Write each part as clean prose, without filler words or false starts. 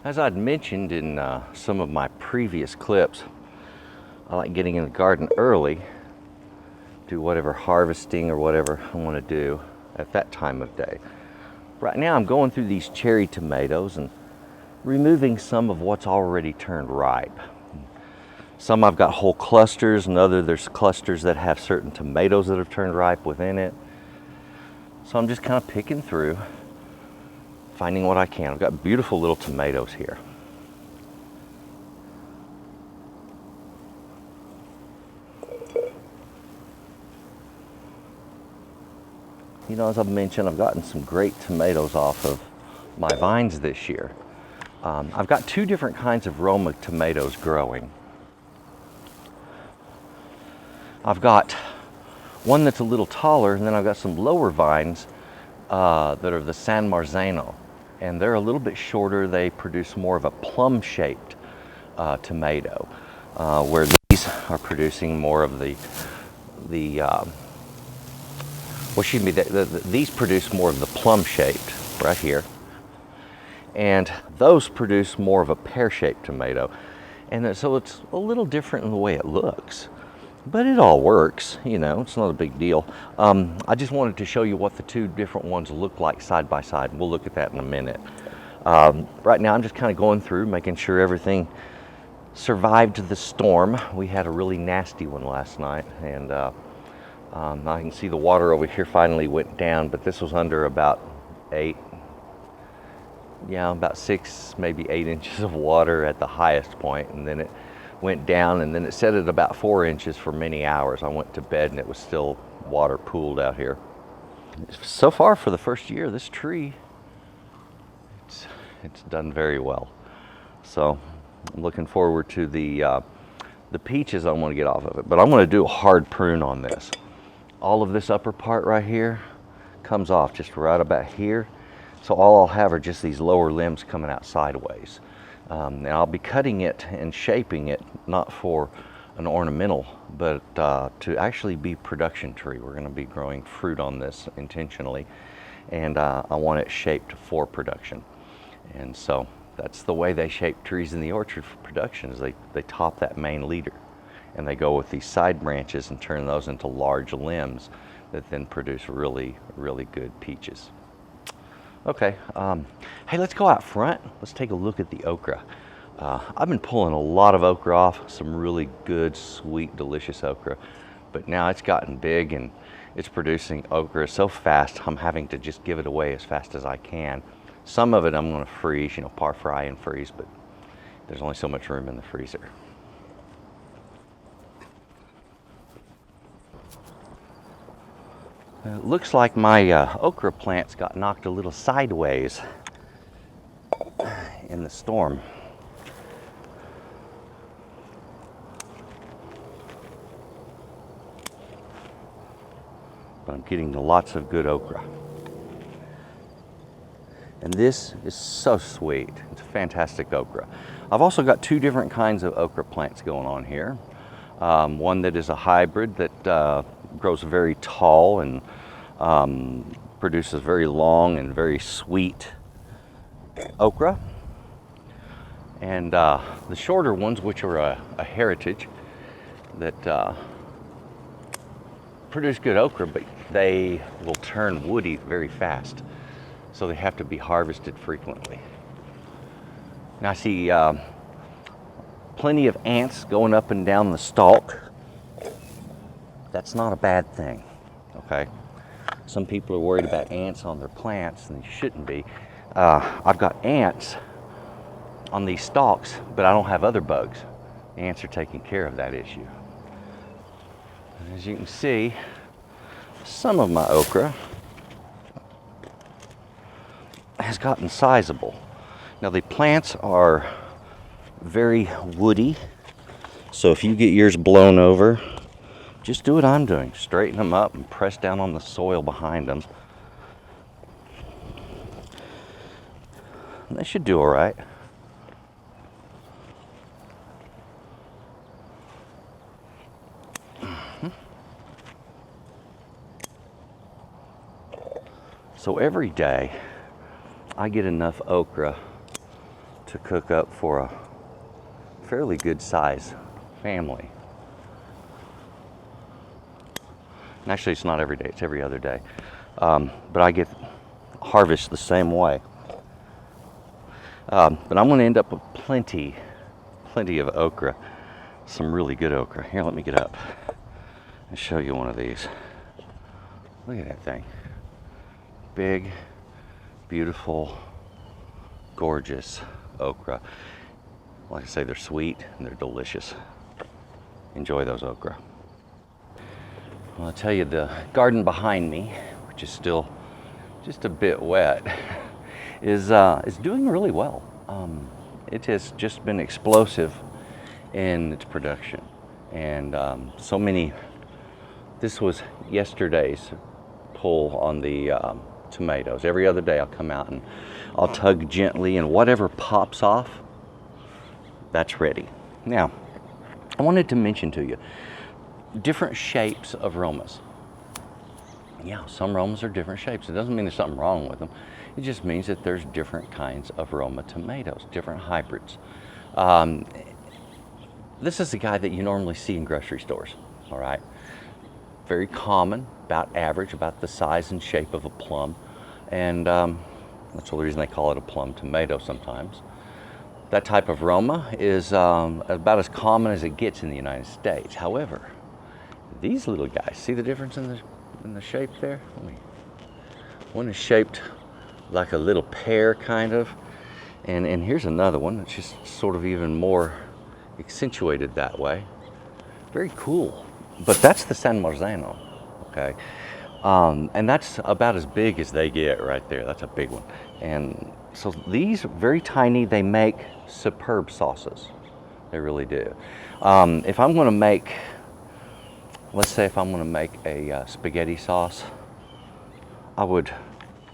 As I'd mentioned in some of my previous clips, I like getting in the garden early, do whatever harvesting or whatever I want to do at that time of day. Right now I'm going through these cherry tomatoes and removing some of what's already turned ripe. Some I've got whole clusters, and there's clusters that have certain tomatoes that have turned ripe within it. So I'm just kind of picking through, finding what I can. I've got beautiful little tomatoes here. You know, as I've mentioned, I've gotten some great tomatoes off of my vines this year. I've got two different kinds of Roma tomatoes growing. I've got one that's a little taller, and then I've got some lower vines that are the San Marzano. And they're a little bit shorter. They produce more of a plum-shaped tomato, where these are producing more of these produce more of the plum-shaped right here. And those produce more of a pear-shaped tomato. And so it's a little different in the way it looks. But it all works, you know, it's not a big deal. I just wanted to show you what the two different ones look like side by side. We'll look at that in a minute. Right now I'm just kind of going through, making sure everything survived the storm. We had a really nasty one last night, and I can see the water over here finally went down, but this was under about 6, maybe 8 inches of water at the highest point, and then it went down, and then it set at about 4 inches for many hours. I went to bed and it was still water pooled out here. So far for the first year, this tree, it's done very well. So I'm looking forward to the peaches I want to get off of it, but I'm going to do a hard prune on this. All of this upper part right here comes off just right about here. So all I'll have are just these lower limbs coming out sideways. And I'll be cutting it and shaping it, not for an ornamental, but to actually be production tree. We're going to be growing fruit on this intentionally, and I want it shaped for production. And so that's the way they shape trees in the orchard for production, is they top that main leader, and they go with these side branches and turn those into large limbs that then produce really, really good peaches. Okay, hey, let's go out front. Let's take a look at the okra. I've been pulling a lot of okra off, some really good, sweet, delicious okra, but now it's gotten big and it's producing okra so fast, I'm having to just give it away as fast as I can. Some of it I'm gonna freeze, par fry and freeze, but there's only so much room in the freezer. It looks like my okra plants got knocked a little sideways in the storm. But I'm getting lots of good okra. And this is so sweet. It's a fantastic okra. I've also got two different kinds of okra plants going on here. One that is a hybrid that grows very tall and produces very long and very sweet okra. And the shorter ones, which are a heritage, that produce good okra, but they will turn woody very fast. So they have to be harvested frequently. Now I see plenty of ants going up and down the stalk. That's not a bad thing, okay? Some people are worried about ants on their plants, and they shouldn't be. I've got ants on these stalks, but I don't have other bugs. Ants are taking care of that issue. As you can see, some of my okra has gotten sizable. Now the plants are very woody, so if you get yours blown over, just do what I'm doing. Straighten them up and press down on the soil behind them. And they should do all right. So every day I get enough okra to cook up for a fairly good size family. And actually, it's not every day, it's every other day. But I get harvest the same way. But I'm going to end up with plenty of okra, some really good okra. Here, let me get up and show you one of these. Look at that thing. Big, beautiful, gorgeous okra. Like I say, they're sweet and they're delicious. Enjoy those okra. Well, I'll tell you, the garden behind me, which is still just a bit wet, is doing really well. It has just been explosive in its production, and so many. This was yesterday's pull on the tomatoes. Every other day I'll come out and I'll tug gently, and whatever pops off, that's ready. Now, I wanted to mention to you different shapes of Romas. Yeah, some Romas are different shapes. It doesn't mean there's something wrong with them. It just means that there's different kinds of Roma tomatoes, different hybrids. This is the guy that you normally see in grocery stores, all right? Very common, about average, about the size and shape of a plum. And that's the reason they call it a plum tomato sometimes. That type of Roma is about as common as it gets in the United States. However, these little guys, see the difference in the shape there? One is shaped like a little pear, kind of, and here's another one that's just sort of even more accentuated that way. Very cool. But that's the San Marzano, okay? And that's about as big as they get right there. That's a big one. And so these are very tiny. They make superb sauces. They really do. If I'm going to make, let's say if I'm going to make a spaghetti sauce, I would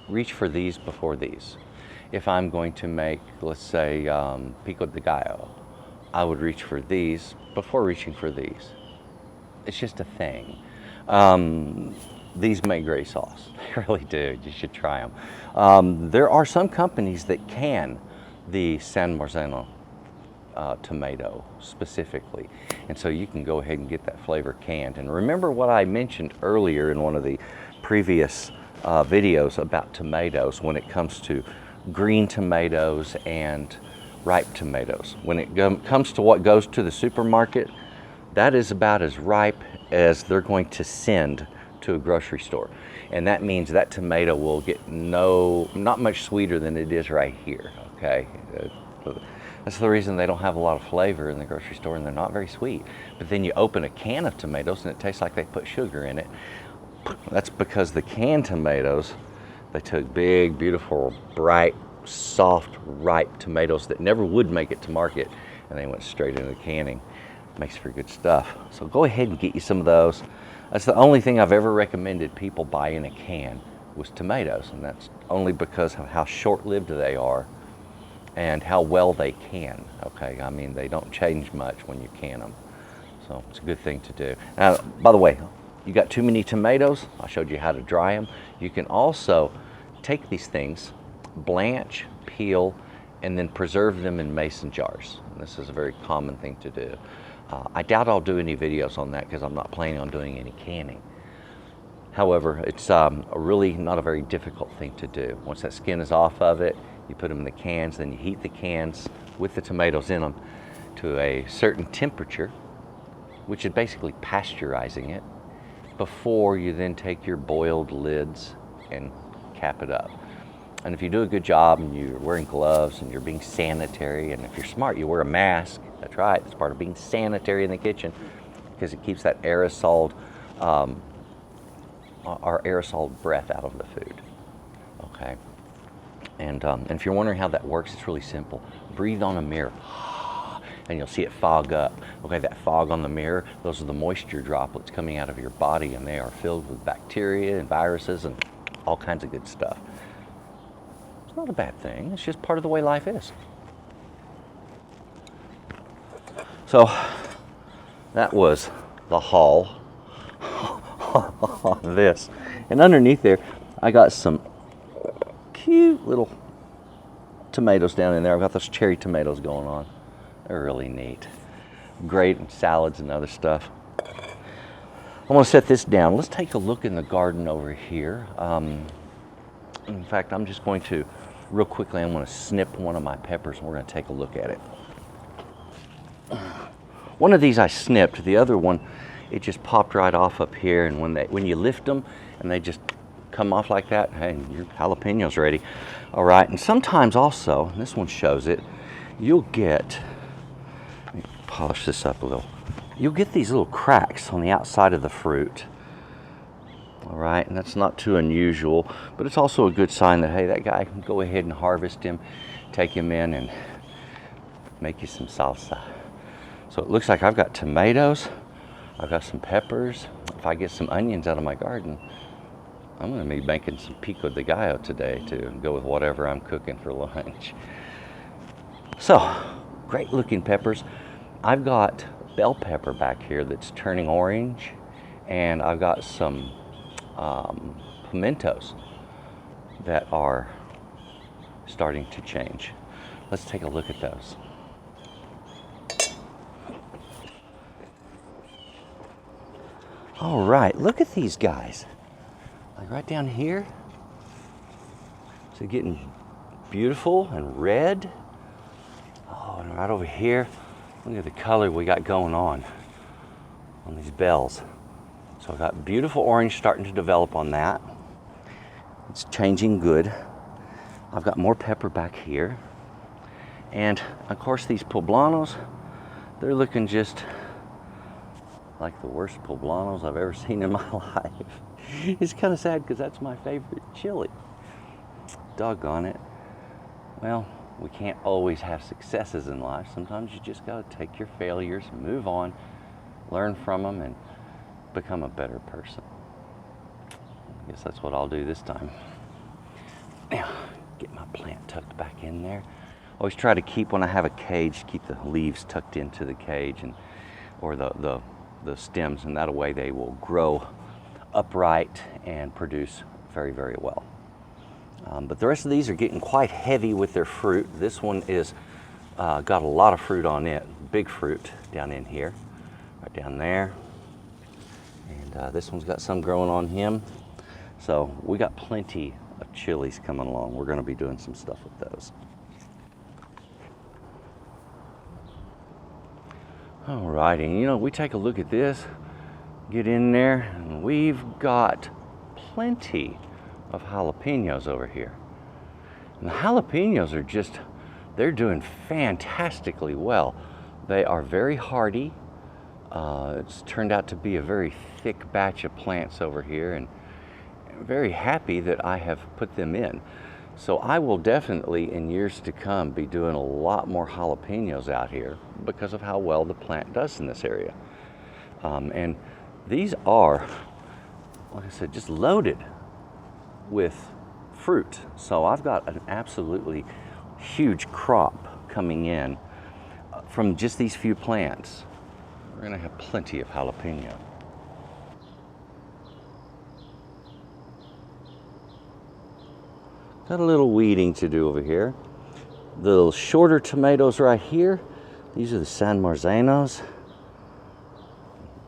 reach for these before these. If I'm going to make, let's say, pico de gallo, I would reach for these before reaching for these. It's just a thing. These make great sauce. They really do. You should try them. There are some companies that can the San Marzano tomato specifically, and so you can go ahead and get that flavor canned. And remember what I mentioned earlier in one of the previous videos about tomatoes when it comes to green tomatoes and ripe tomatoes. When it comes to what goes to the supermarket, that is about as ripe as they're going to send to a grocery store. And that means that tomato will get not much sweeter than it is right here, okay? That's the reason they don't have a lot of flavor in the grocery store, and they're not very sweet. But then you open a can of tomatoes and it tastes like they put sugar in it. That's because the canned tomatoes, they took big, beautiful, bright, soft, ripe tomatoes that never would make it to market, and they went straight into the canning. Makes for good stuff. So go ahead and get you some of those. That's the only thing I've ever recommended people buy in a can was tomatoes, and that's only because of how short-lived they are and how well they can. Okay, I mean, they don't change much when you can them, so it's a good thing to do. Now, by the way, you got too many tomatoes, I showed you how to dry them. You can also take these things, blanch, peel, and then preserve them in mason jars. And this is a very common thing to do. I doubt I'll do any videos on that because I'm not planning on doing any canning. However, it's really not a very difficult thing to do. Once that skin is off of it, you put them in the cans, then you heat the cans with the tomatoes in them to a certain temperature, which is basically pasteurizing it, before you then take your boiled lids and cap it up. And if you do a good job and you're wearing gloves and you're being sanitary, and if you're smart, you wear a mask. That's right, it's part of being sanitary in the kitchen because it keeps that aerosol, our aerosol breath out of the food. Okay, and if you're wondering how that works, it's really simple. Breathe on a mirror, and you'll see it fog up. Okay, that fog on the mirror, those are the moisture droplets coming out of your body, and they are filled with bacteria and viruses and all kinds of good stuff. It's not a bad thing. It's just part of the way life is. So that was the haul on this. And underneath there, I got some cute little tomatoes down in there. I've got those cherry tomatoes going on. They're really neat. Great in salads and other stuff. I'm going to set this down. Let's take a look in the garden over here. In fact, I'm just going to, real quickly, I'm going to snip one of my peppers and we're going to take a look at it. One of these I snipped. The other one, it just popped right off up here. And when you lift them and they just come off like that, hey, your jalapeno's ready. All right, and sometimes also, and this one shows it, you'll get, let me polish this up a little. You'll get these little cracks on the outside of the fruit. All right, and that's not too unusual, but it's also a good sign that, hey, that guy can go ahead and harvest him, take him in and make you some salsa. So it looks like I've got tomatoes, I've got some peppers. If I get some onions out of my garden, I'm going to be making some pico de gallo today to go with whatever I'm cooking for lunch. So, great looking peppers. I've got bell pepper back here that's turning orange, and I've got some pimentos that are starting to change. Let's take a look at those. All right, look at these guys. Like right down here. So getting beautiful and red. Oh, and right over here. Look at the color we got going on these bells. So I've got beautiful orange starting to develop on that. It's changing good. I've got more pepper back here. And of course these poblanos, they're looking just like the worst poblanos I've ever seen in my life. It's kind of sad because that's my favorite chili. Doggone it. Well, we can't always have successes in life. Sometimes you just got to take your failures, move on, learn from them, and become a better person. I guess that's what I'll do this time. Now, get my plant tucked back in there. Always try to keep, when I have a cage, keep the leaves tucked into the cage and or the stems, and that way they will grow upright and produce very, very well. But the rest of these are getting quite heavy with their fruit. This one is got a lot of fruit on it, big fruit down in here, right down there. And this one's got some growing on him. So we got plenty of chilies coming along. We're gonna be doing some stuff with those. All righty, and you know, we take a look at this, get in there, and we've got plenty of jalapenos over here. And the jalapenos are just, they're doing fantastically well. They are very hardy. It's turned out to be a very thick batch of plants over here, and I'm very happy that I have put them in. So I will definitely, in years to come, be doing a lot more jalapenos out here because of how well the plant does in this area. And these are, like I said, just loaded with fruit. So I've got an absolutely huge crop coming in from just these few plants. We're gonna have plenty of jalapeno. Got a little weeding to do over here. The little shorter tomatoes right here, these are the San Marzanos.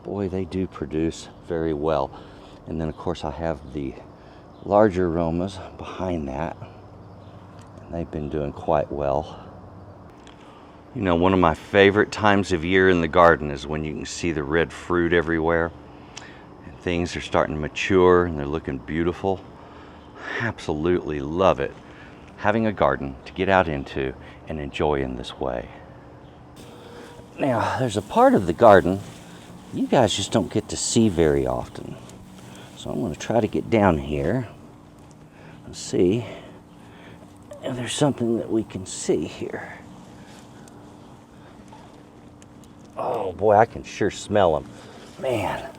Boy, they do produce very well. And then of course I have the larger aromas behind that, and they've been doing quite well. You know, one of my favorite times of year in the garden is when you can see the red fruit everywhere and things are starting to mature and they're looking beautiful. Absolutely love it, having a garden to get out into and enjoy in this way. Now, there's a part of the garden you guys just don't get to see very often. So I'm going to try to get down here and see if there's something that we can see here. Oh boy, I can sure smell them. Man.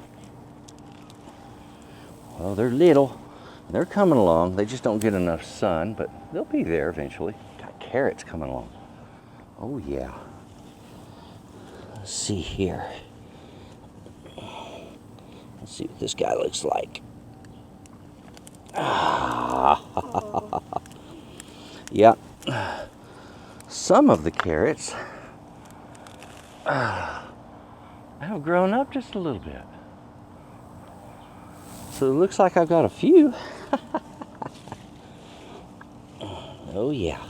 Well, they're little. They're coming along. They just don't get enough sun, but they'll be there eventually. Got carrots coming along. Oh yeah. Let's see here. Let's see what this guy looks like. Yeah. some of the carrots have grown up just a little bit. So it looks like I've got a few. Oh yeah,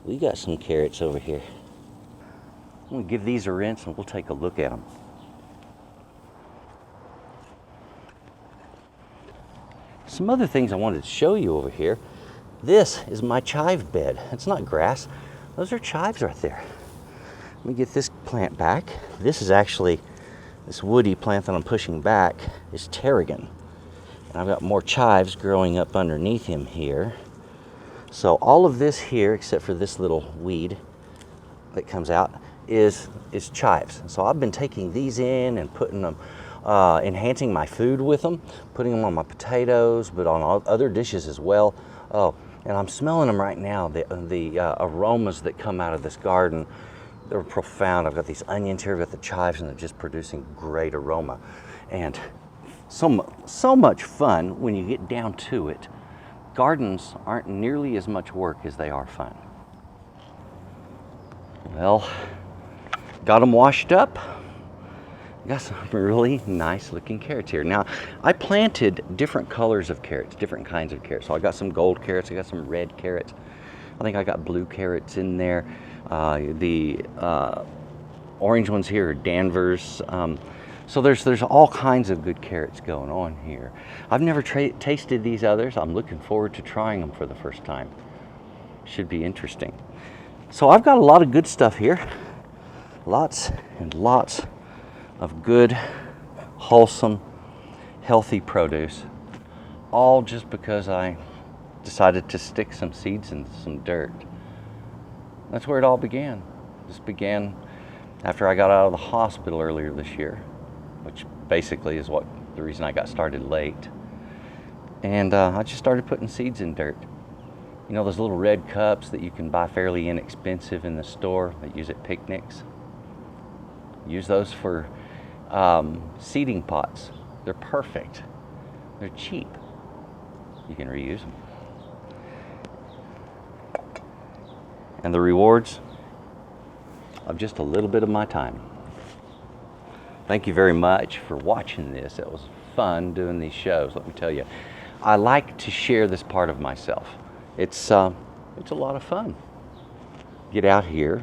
we got some carrots over here. I'm gonna give these a rinse and we'll take a look at them. Some other things I wanted to show you over here. This is my chive bed. It's not grass. Those are chives right there. Let me get this plant back. This is actually, this woody plant that I'm pushing back is tarragon. And I've got more chives growing up underneath him here. So all of this here, except for this little weed that comes out, is chives. So I've been taking these in and putting them, enhancing my food with them, putting them on my potatoes, but on other dishes as well. Oh, and I'm smelling them right now, the aromas that come out of this garden. They're profound. I've got these onions here, I've got the chives, and they're just producing great aroma. And so much fun when you get down to it. Gardens aren't nearly as much work as they are fun. Well, got them washed up. Got some really nice looking carrots here. Now, I planted different colors of carrots, different kinds of carrots. So I got some gold carrots, I got some red carrots. I think I got blue carrots in there. The orange ones here are Danvers. So there's all kinds of good carrots going on here. I've never tasted these others. I'm looking forward to trying them for the first time. Should be interesting. So I've got a lot of good stuff here. Lots and lots of good, wholesome, healthy produce. All just because I decided to stick some seeds in some dirt. That's where it all began. This began after I got out of the hospital earlier this year, which basically is the reason I got started late. And I just started putting seeds in dirt. You know those little red cups that you can buy fairly inexpensive in the store that you use at picnics? Use those for seeding pots. They're perfect. They're cheap. You can reuse them. And the rewards of just a little bit of my time. Thank you very much for watching this. It was fun doing these shows, let me tell you. I like to share this part of myself. It's a lot of fun. Get out here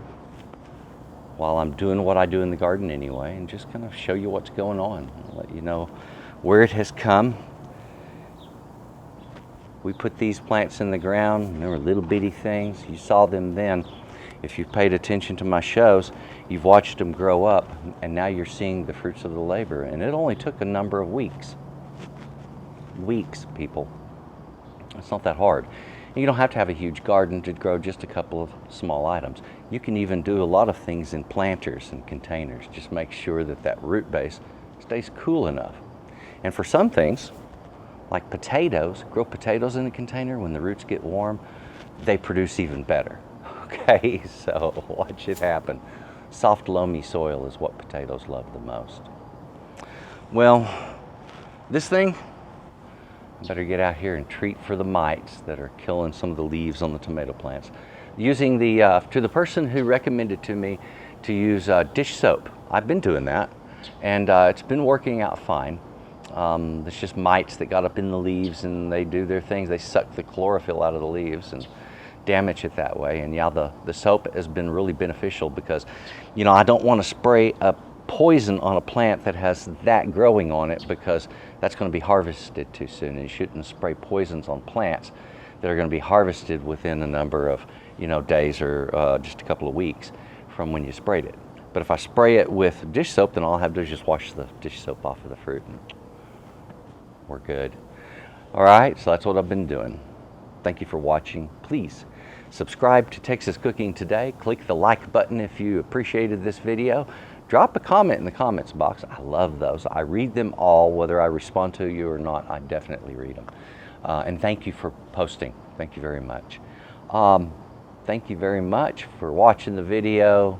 while I'm doing what I do in the garden anyway, and just kind of show you what's going on, let you know where it has come. We put these plants in the ground, and they were little bitty things. You saw them then. If you've paid attention to my shows, you've watched them grow up, and now you're seeing the fruits of the labor. And it only took a number of weeks. Weeks, people. It's not that hard. And you don't have to have a huge garden to grow just a couple of small items. You can even do a lot of things in planters and containers. Just make sure that that root base stays cool enough. And for some things, like potatoes, grow potatoes in a container. When the roots get warm, they produce even better. Okay, so watch it happen. Soft, loamy soil is what potatoes love the most. Well, this thing, I better get out here and treat for the mites that are killing some of the leaves on the tomato plants. Using to the person who recommended to me to use dish soap. I've been doing that, and it's been working out fine. There's just mites that got up in the leaves, and they do their things. They suck the chlorophyll out of the leaves and damage it that way. And yeah, the soap has been really beneficial because, you know, I don't want to spray a poison on a plant that has that growing on it, because that's going to be harvested too soon. And you shouldn't spray poisons on plants that are going to be harvested within a number of, you know, days or just a couple of weeks from when you sprayed it. But if I spray it with dish soap, then all I have to do is just wash the dish soap off of the fruit and we're good. All right, so that's what I've been doing. Thank you for watching. Please subscribe to Texas Cooking Today. Click the like button if you appreciated this video. Drop a comment in the comments box. I love those. I read them all, whether I respond to you or not. I definitely read them. And thank you for posting. Thank you very much. Thank you very much for watching the video.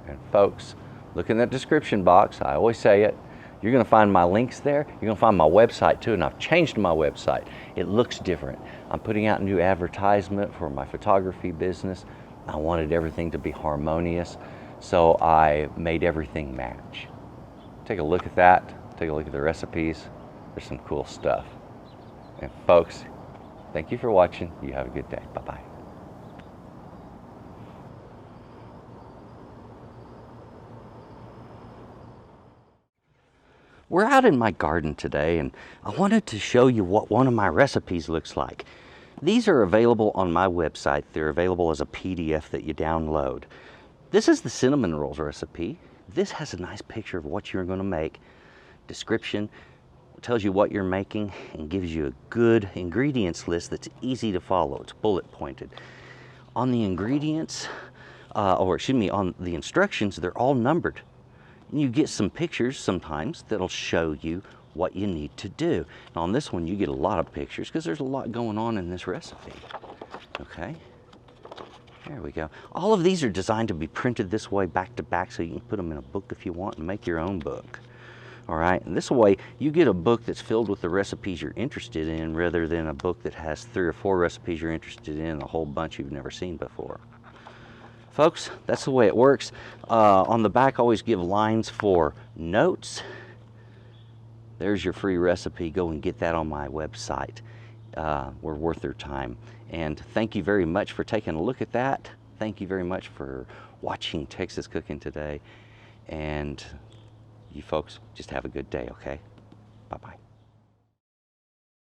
And folks, look in that description box. I always say it. You're going to find my links there. You're going to find my website too, and I've changed my website. It looks different. I'm putting out new advertisement for my photography business. I wanted everything to be harmonious, so I made everything match. Take a look at that. Take a look at the recipes. There's some cool stuff. And folks, thank you for watching. You have a good day. Bye-bye. We're out in my garden today, and I wanted to show you what one of my recipes looks like. These are available on my website. They're available as a PDF that you download. This is the cinnamon rolls recipe. This has a nice picture of what you're going to make. Description tells you what you're making and gives you a good ingredients list that's easy to follow. It's bullet pointed. On the ingredients, on the instructions, they're all numbered. You get some pictures sometimes that'll show you what you need to do. Now on this one, you get a lot of pictures because there's a lot going on in this recipe. Okay, there we go. All of these are designed to be printed this way back to back, so you can put them in a book if you want and make your own book. All right, and this way you get a book that's filled with the recipes you're interested in rather than a book that has 3 or 4 recipes you're interested in and a whole bunch you've never seen before. Folks, that's the way it works. On the back, always give lines for notes. There's your free recipe. Go and get that on my website. We're worth their time. And thank you very much for taking a look at that. Thank you very much for watching Texas Cooking today. And you folks, just have a good day, okay? Bye-bye.